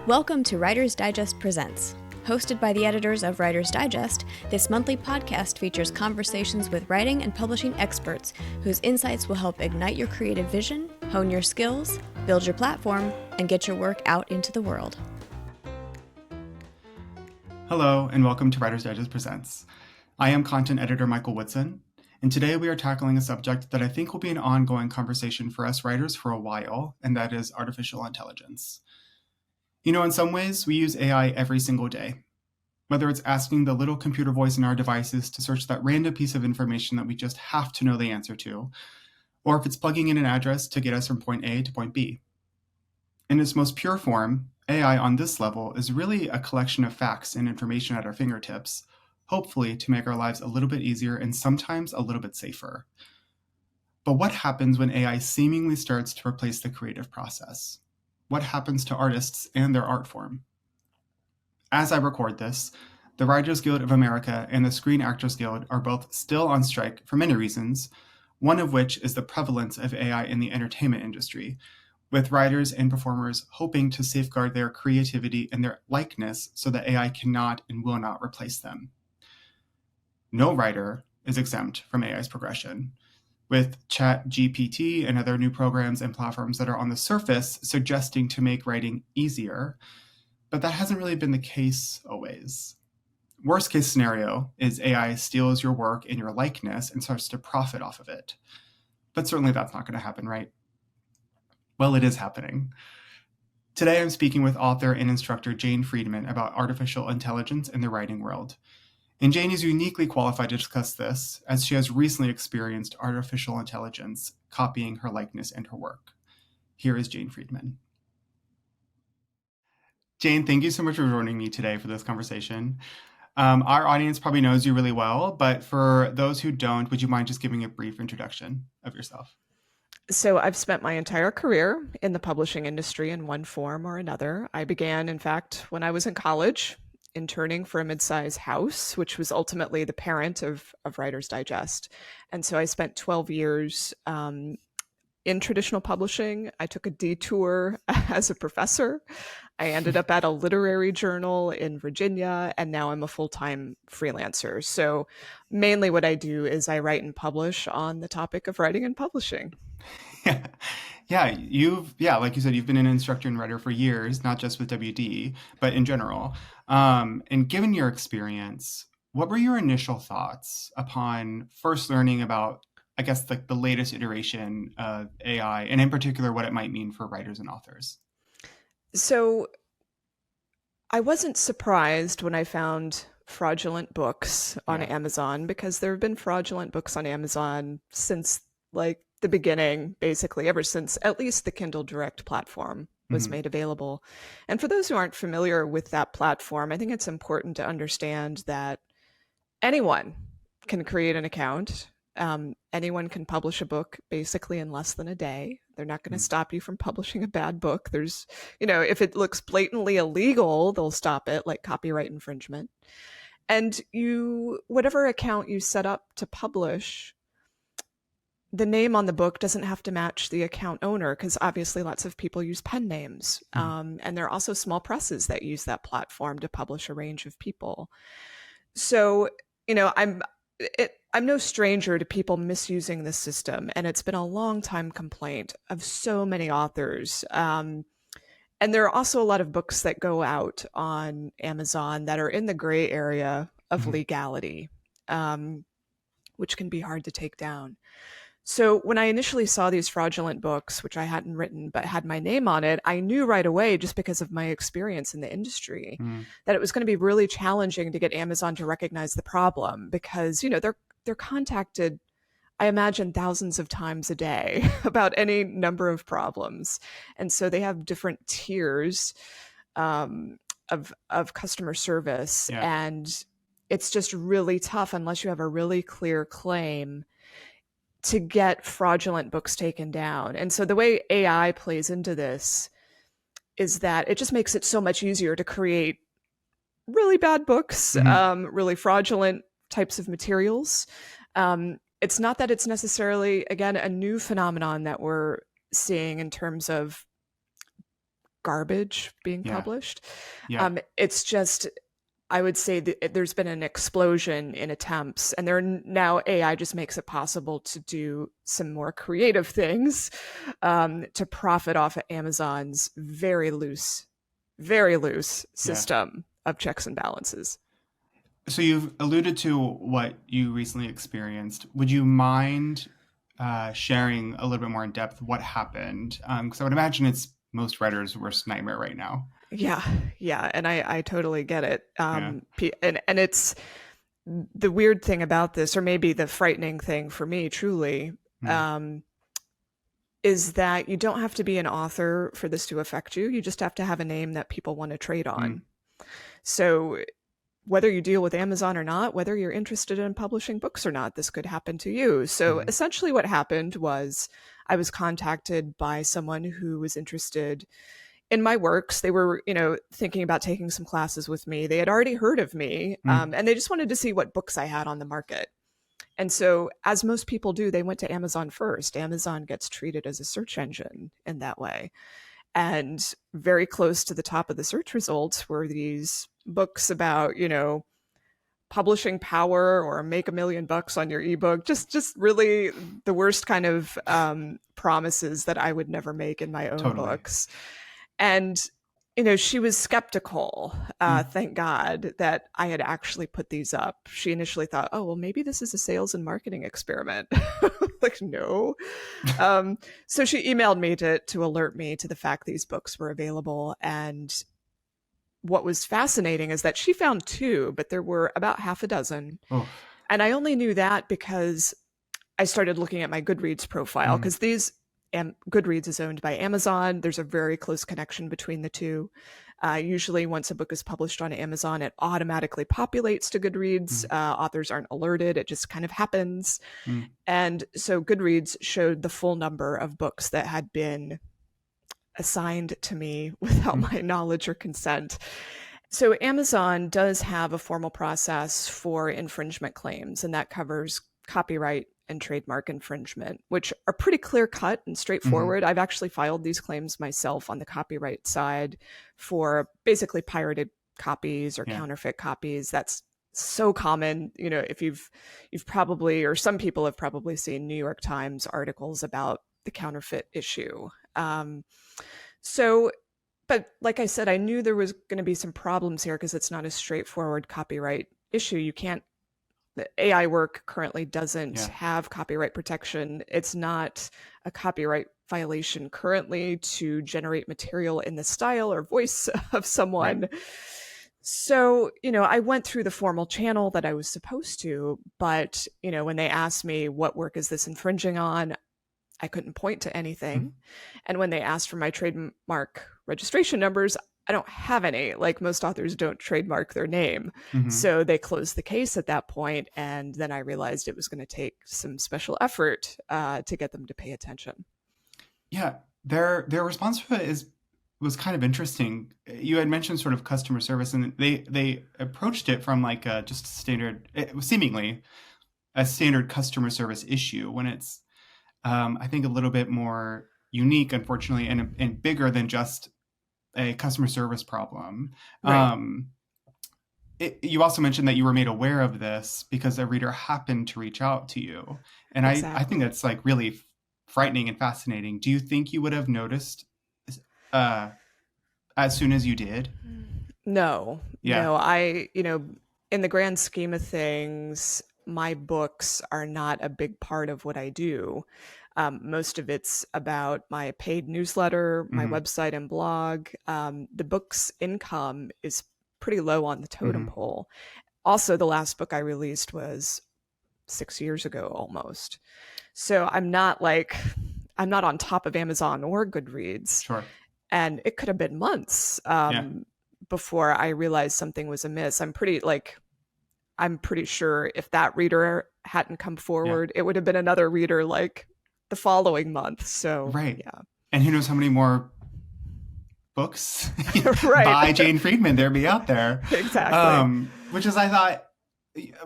Welcome to Writer's Digest Presents. Hosted by the editors of Writer's Digest, this monthly podcast features conversations with writing and publishing experts whose insights will help ignite your creative vision, hone your skills, build your platform, and get your work out into the world. Hello, and welcome to Writer's Digest Presents. I am content editor Michael Woodson, and today we are tackling a subject that I think will be an ongoing conversation for us writers for a while, and that is artificial intelligence. You know, in some ways, we use AI every single day. Whether it's asking the little computer voice in our devices to search that random piece of information that we just have to know the answer to, or if it's plugging in an address to get us from point A to point B. In its most pure form, AI on this level is really a collection of facts and information at our fingertips, hopefully to make our lives a little bit easier and sometimes a little bit safer. But what happens when AI seemingly starts to replace the creative process? What happens to artists and their art form? As I record this, the Writers Guild of America and the Screen Actors Guild are both still on strike for many reasons, one of which is the prevalence of AI in the entertainment industry, with writers and performers hoping to safeguard their creativity and their likeness so that AI cannot and will not replace them. No writer is exempt from AI's progression, with ChatGPT and other new programs and platforms that are on the surface suggesting to make writing easier, but that hasn't really been the case always. Worst case scenario is AI steals your work and your likeness and starts to profit off of it. But certainly that's not going to happen, right? Well, it is happening. Today I'm speaking with author and instructor Jane Friedman about artificial intelligence in the writing world. And Jane is uniquely qualified to discuss this, as she has recently experienced artificial intelligence copying her likeness and her work. Here is Jane Friedman. Jane, thank you so much for joining me today for this conversation. Our audience probably knows you really well, but for those who don't, would you mind just giving a brief introduction of yourself? So I've spent my entire career in the publishing industry in one form or another. I began, in fact, when I was in college, interning for a mid-size house, which was ultimately the parent of Writer's Digest. And so I spent 12 years in traditional publishing. I took a detour as a professor. I ended up at a literary journal in Virginia, and now I'm a full-time freelancer. So mainly what I do is I write and publish on the topic of writing and publishing. Yeah, like you said, you've been an instructor and writer for years, not just with WD, but in general. And given your experience, what were your initial thoughts upon first learning about, I guess, the latest iteration of AI, and in particular, what it might mean for writers and authors? So I wasn't surprised when I found fraudulent books on Amazon, because there have been fraudulent books on Amazon since like the beginning, basically, ever since at least the Kindle Direct platform was made available. And for those who aren't familiar with that platform, I think it's important to understand that anyone can create an account. Anyone can publish a book basically in less than a day. They're not going to stop you from publishing a bad book. There's, if it looks blatantly illegal, they'll stop it, like copyright infringement. And whatever account you set up to publish, the name on the book doesn't have to match the account owner, because obviously lots of people use pen names. And there are also small presses that use that platform to publish a range of people. So, I'm no stranger to people misusing the system, and it's been a long time complaint of so many authors. And there are also a lot of books that go out on Amazon that are in the gray area of legality, which can be hard to take down. So when I initially saw these fraudulent books, which I hadn't written but had my name on it, I knew right away, just because of my experience in the industry, that it was going to be really challenging to get Amazon to recognize the problem, because, they're contacted, I imagine, thousands of times a day about any number of problems. And so they have different tiers of customer service. Yeah. And it's just really tough unless you have a really clear claim to get fraudulent books taken down. And so the way AI plays into this is that it just makes it so much easier to create really bad books, really fraudulent types of materials. It's not that it's necessarily, again, a new phenomenon that we're seeing in terms of garbage being Yeah. published. Yeah. It's just, I would say that there's been an explosion in attempts, and now AI just makes it possible to do some more creative things to profit off of Amazon's very loose system of checks and balances. So you've alluded to what you recently experienced. Would you mind sharing a little bit more in depth what happened? Because I would imagine it's most writers' worst nightmare right now. Yeah, and I totally get it. Yeah. And it's the weird thing about this, or maybe the frightening thing for me, truly, is that you don't have to be an author for this to affect you. You just have to have a name that people want to trade on. So whether you deal with Amazon or not, whether you're interested in publishing books or not, this could happen to you. So essentially what happened was I was contacted by someone who was interested in my works. They were, thinking about taking some classes with me. They had already heard of me, and they just wanted to see what books I had on the market. And so, as most people do, they went to Amazon first. Amazon gets treated as a search engine in that way. And very close to the top of the search results were these books about, publishing power or make $1 million on your ebook. Just really the worst kind of promises that I would never make in my own books. And, she was skeptical, thank God, that I had actually put these up. She initially thought, oh, well, maybe this is a sales and marketing experiment. Like, no. So she emailed me to alert me to the fact these books were available. And what was fascinating is that she found 2, but there were about half a dozen. Oh. And I only knew that because I started looking at my Goodreads profile, because Goodreads is owned by Amazon. There's a very close connection between the two. Usually once a book is published on Amazon, it automatically populates to Goodreads. Authors aren't alerted. It just kind of happens. And so Goodreads showed the full number of books that had been assigned to me without my knowledge or consent. So Amazon does have a formal process for infringement claims, and that covers copyright and trademark infringement, which are pretty clear cut and straightforward. I've actually filed these claims myself on the copyright side for basically pirated copies or counterfeit copies. That's so common. If you've probably, or some people have probably seen New York Times articles about the counterfeit issue. But like I said, I knew there was going to be some problems here because it's not a straightforward copyright issue. The AI work currently doesn't have copyright protection. It's not a copyright violation currently to generate material in the style or voice of someone. Right. So, I went through the formal channel that I was supposed to, but, when they asked me what work is this infringing on, I couldn't point to anything. And when they asked for my trademark registration numbers, I don't have any. Like, most authors don't trademark their name. So they closed the case at that point. And then I realized it was going to take some special effort to get them to pay attention. Yeah. Their response to it was kind of interesting. You had mentioned sort of customer service, and they approached it from like just seemingly a standard customer service issue, when it's, I think, a little bit more unique, unfortunately, and bigger than just a customer service problem. Right. You also mentioned that you were made aware of this because a reader happened to reach out to you. And exactly. I think that's like really frightening and fascinating. Do you think you would have noticed as soon as you did? No. I, in the grand scheme of things, my books are not a big part of what I do. Most of it's about my paid newsletter, my website and blog. The book's income is pretty low on the totem pole. Also, the last book I released was 6 years ago almost. So I'm not on top of Amazon or Goodreads. Sure. And it could have been months before I realized something was amiss. I'm pretty sure if that reader hadn't come forward, it would have been another reader like the following month. So, right. Yeah. And who knows how many more books by Jane Friedman there'd be out there. Exactly. Which is, I thought,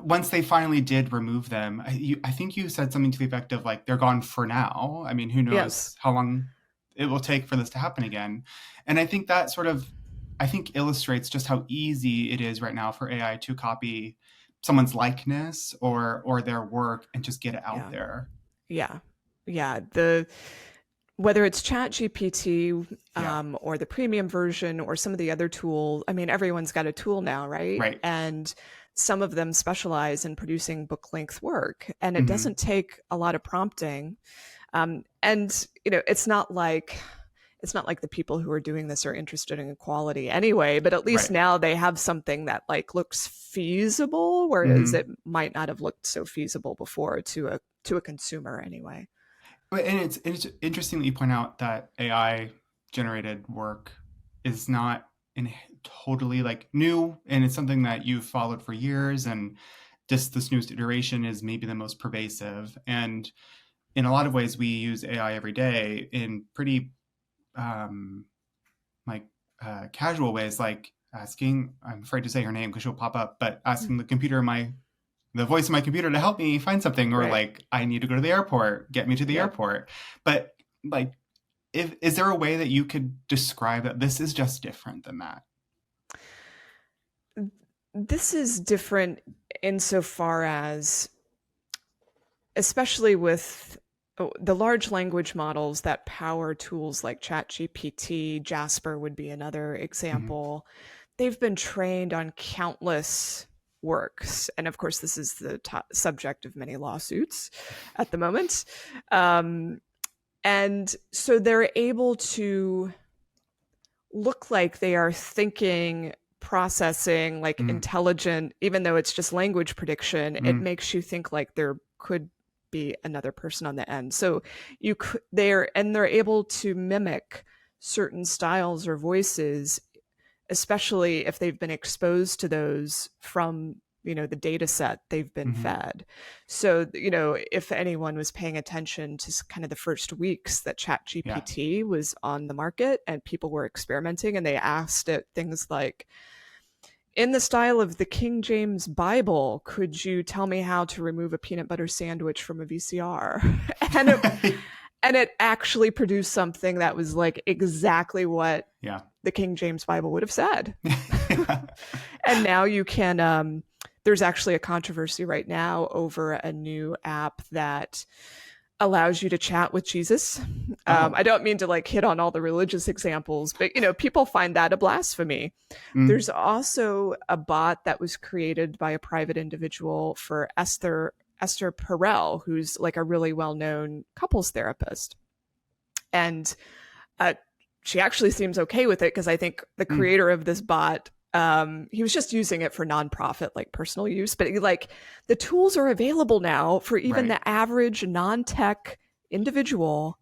once they finally did remove them, I think you said something to the effect of like, they're gone for now. I mean, who knows how long it will take for this to happen again. And I think that illustrates just how easy it is right now for AI to copy someone's likeness or their work and just get it out there. Yeah. Whether it's ChatGPT or the premium version or some of the other tools, I mean, everyone's got a tool now, right? Right. And some of them specialize in producing book-length work, and it doesn't take a lot of prompting. And it's not like the people who are doing this are interested in equality anyway, but at least now they have something that like looks feasible, whereas it might not have looked so feasible before to a consumer anyway. And it's interesting that you point out that AI generated work is not totally like new, and it's something that you've followed for years, and just this newest iteration is maybe the most pervasive. And in a lot of ways, we use AI every day in pretty casual ways, like asking, I'm afraid to say her name because she'll pop up, but asking the voice of my computer to help me find something, or like, I need to go to the airport, get me to the airport. But like, is there a way that you could describe that this is just different than that? This is different insofar as, especially with the large language models that power tools like ChatGPT, Jasper would be another example. They've been trained on countless works. And of course, this is the subject of many lawsuits at the moment. And so they're able to look like they are thinking, processing, like intelligent, even though it's just language prediction. It makes you think like there could be another person on the end. So they're able to mimic certain styles or voices, especially if they've been exposed to those from, the data set they've been fed. So, if anyone was paying attention to kind of the first weeks that ChatGPT was on the market and people were experimenting, and they asked it things like, in the style of the King James Bible, could you tell me how to remove a peanut butter sandwich from a VCR? And it actually produced something that was like exactly what the King James Bible would have said. And now you can, there's actually a controversy right now over a new app that allows you to chat with Jesus. I don't mean to like hit on all the religious examples, but people find that a blasphemy. There's also a bot that was created by a private individual for Esther Perel, who's like a really well-known couples therapist. And she actually seems okay with it, because I think the creator of this bot, he was just using it for nonprofit, like personal use, but the tools are available now for even the average non-tech individual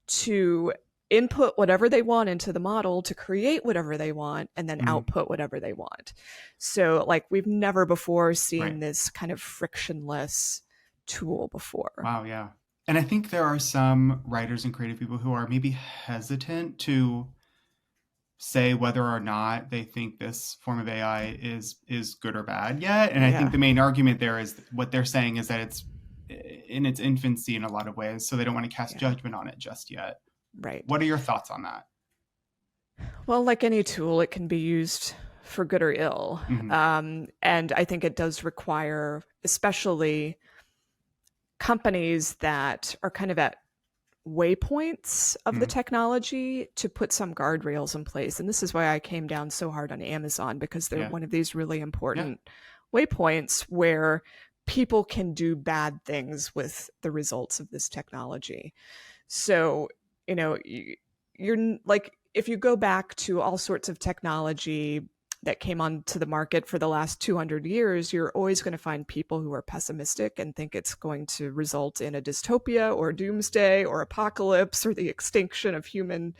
to input whatever they want into the model, to create whatever they want, and then output whatever they want. So like, we've never before seen this kind of frictionless tool before. Wow. Yeah. And I think there are some writers and creative people who are maybe hesitant to say whether or not they think this form of AI is good or bad yet. And I think the main argument there is what they're saying is that it's in its infancy in a lot of ways, so they don't want to cast judgment on it just yet. Right. What are your thoughts on that? Well, like any tool, it can be used for good or ill. And I think it does require, especially companies that are kind of at waypoints of the technology, to put some guardrails in place. And this is why I came down so hard on Amazon, because they're one of these really important waypoints where people can do bad things with the results of this technology. So, you're like, if you go back to all sorts of technology that came onto the market for the last 200 years, you're always going to find people who are pessimistic and think it's going to result in a dystopia or doomsday or apocalypse or the extinction of human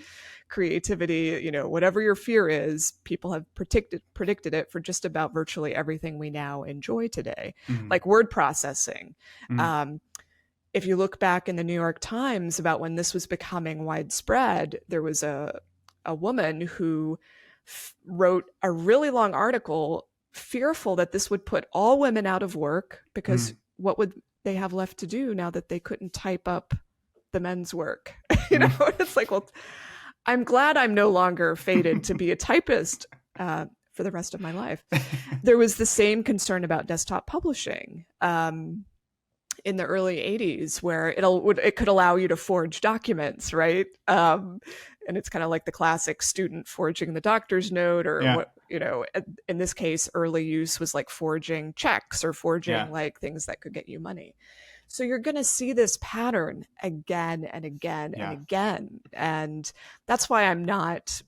creativity. Whatever your fear is, people have predicted it for just about virtually everything we now enjoy today, like word processing. If you look back in the New York Times about when this was becoming widespread, there was a woman who wrote a really long article fearful that this would put all women out of work, because what would they have left to do now that they couldn't type up the men's work. It's like, well, I'm glad I'm no longer fated to be a typist for the rest of my life. There was the same concern about desktop publishing in the early 80s, where it could allow you to forge documents, right? And it's kind of like the classic student forging the doctor's note, or what, in this case, early use was like forging checks or forging like things that could get you money. So you're going to see this pattern again and again and again. And that's why I'm not,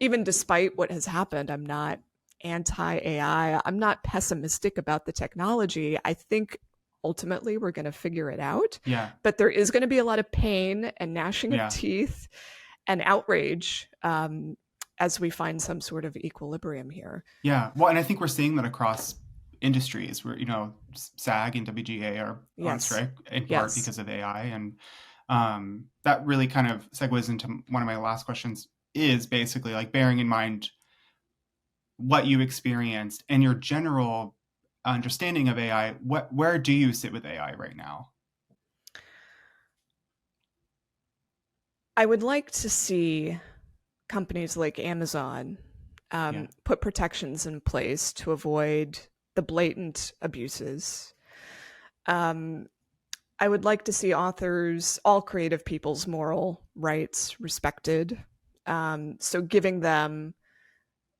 even despite what has happened, I'm not anti-AI. I'm not pessimistic about the technology. I think ultimately we're going to figure it out. Yeah. But there is going to be a lot of pain and gnashing of teeth and outrage as we find some sort of equilibrium here. Yeah. Well, and I think we're seeing that across industries where, SAG and WGA are on strike in part because of AI. And that really kind of segues into one of my last questions, is basically like bearing in mind what you experienced and your general understanding of AI. Where do you sit with AI right now? I would like to see companies like Amazon put protections in place to avoid the blatant abuses. I would like to see authors, all creative people's moral rights respected. So giving them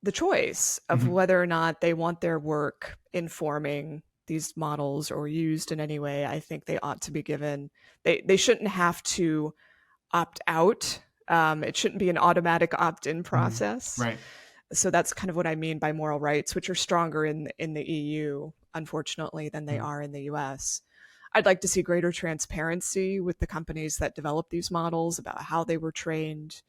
the choice of whether or not they want their work informing these models or used in any way. I think they ought to be given, they shouldn't have to opt out. It shouldn't be an automatic opt-in process. Right. So that's kind of what I mean by moral rights, which are stronger in the EU, unfortunately, than they are in the US. I'd like to see greater transparency with the companies that develop these models about how they were trained.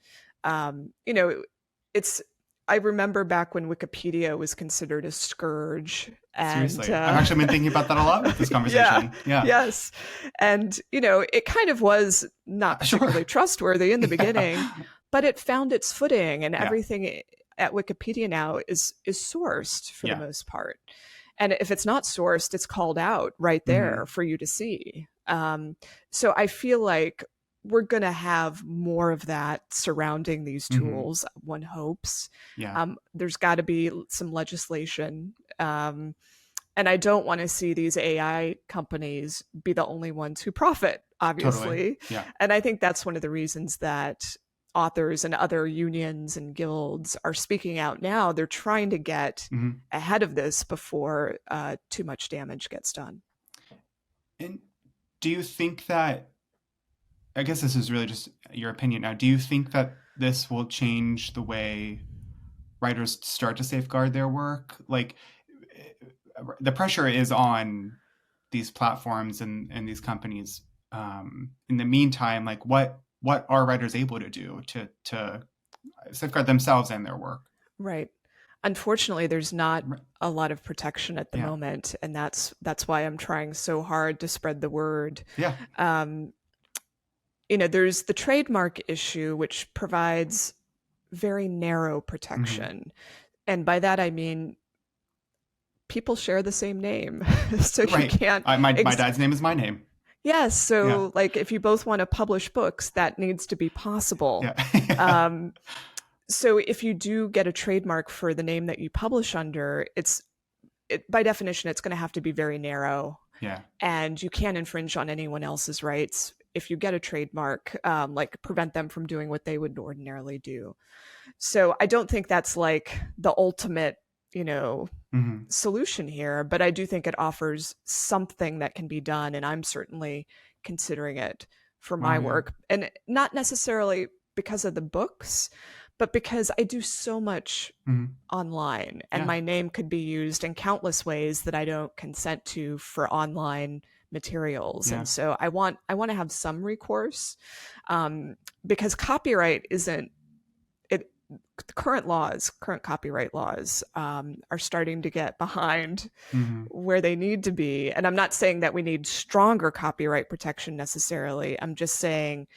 I remember back when Wikipedia was considered a scourge. And, seriously, I've actually been thinking about that a lot with this conversation. Yes. And, it kind of was not particularly trustworthy in the beginning, but it found its footing, and everything at Wikipedia now is sourced for the most part. And if it's not sourced, it's called out right there for you to see. So I feel like we're going to have more of that surrounding these tools, one hopes. There's got to be some legislation. And I don't want to see these AI companies be the only ones who profit, obviously. Totally. And I think that's one of the reasons that authors and other unions and guilds are speaking out now. They're trying to get ahead of this before too much damage gets done. And do you think that, I guess this is really just your opinion now, do you think that this will change the way writers start to safeguard their work? Like, the pressure is on these platforms and these companies. In the meantime, like what are writers able to do to safeguard themselves and their work? Right. Unfortunately, there's not a lot of protection at the moment, and that's why I'm trying so hard to spread the word. There's the trademark issue, which provides very narrow protection. And by that, I mean, people share the same name. So you can't... My dad's name is my name. Yes. So like if you both want to publish books, that needs to be possible. So if you do get a trademark for the name that you publish under, by definition, it's going to have to be very narrow. And you can't infringe on anyone else's rights. If you get a trademark, like prevent them from doing what they would ordinarily do. So I don't think that's like the ultimate, solution here, but I do think it offers something that can be done. And I'm certainly considering it for my work, and not necessarily because of the books, but because I do so much online, and my name could be used in countless ways that I don't consent to for online materials. And so I want to have some recourse, because copyright isn't it. Current copyright laws are starting to get behind where they need to be. And I'm not saying that we need stronger copyright protection necessarily. I'm just saying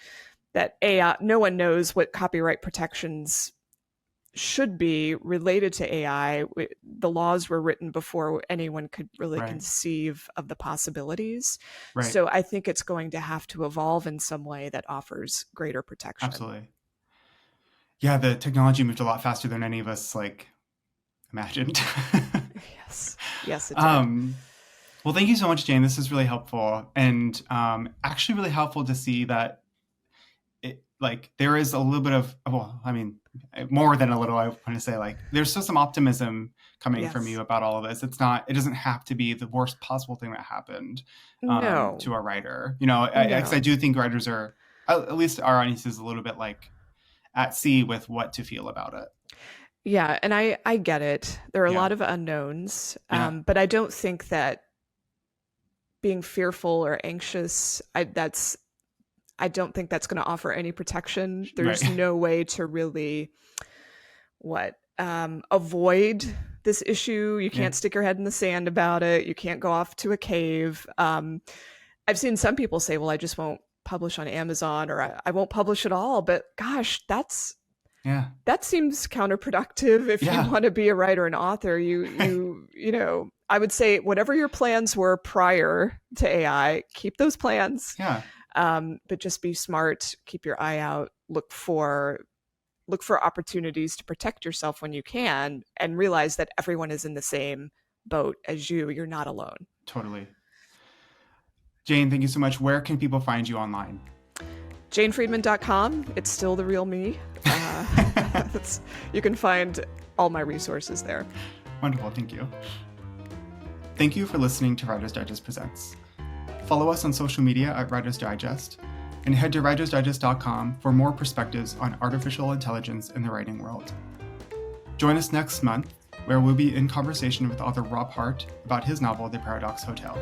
that no one knows what copyright protections should be related to AI. The laws were written before anyone could really Right. conceive of the possibilities. Right. So I think it's going to have to evolve in some way that offers greater protection. Absolutely. Yeah, the technology moved a lot faster than any of us imagined. Yes, it did. Well, thank you so much, Jane. This is really helpful, and actually really helpful to see that there is a little bit of, more than a little, I want to say, there's still some optimism coming from you about all of this. It doesn't have to be the worst possible thing that happened to a writer. I do think writers are, at least our audience is a little bit at sea with what to feel about it. Yeah, and I get it. There are a lot of unknowns, but I don't think that being fearful or anxious, I don't think that's going to offer any protection. There's no way to really avoid this issue. You can't stick your head in the sand about it. You can't go off to a cave. I've seen some people say, well, I just won't publish on Amazon, or I won't publish at all. But gosh, that seems counterproductive if you want to be a writer and author. I would say whatever your plans were prior to AI, keep those plans. But just be smart, keep your eye out, look for opportunities to protect yourself when you can, and realize that everyone is in the same boat as you. You're not alone. Totally. Jane, thank you so much. Where can people find you online? JaneFriedman.com. It's still the real me. You can find all my resources there. Wonderful. Thank you. Thank you for listening to Writer's Digest Presents. Follow us on social media at Writer's Digest, and head to writersdigest.com for more perspectives on artificial intelligence in the writing world. Join us next month, where we'll be in conversation with author Rob Hart about his novel, The Paradox Hotel.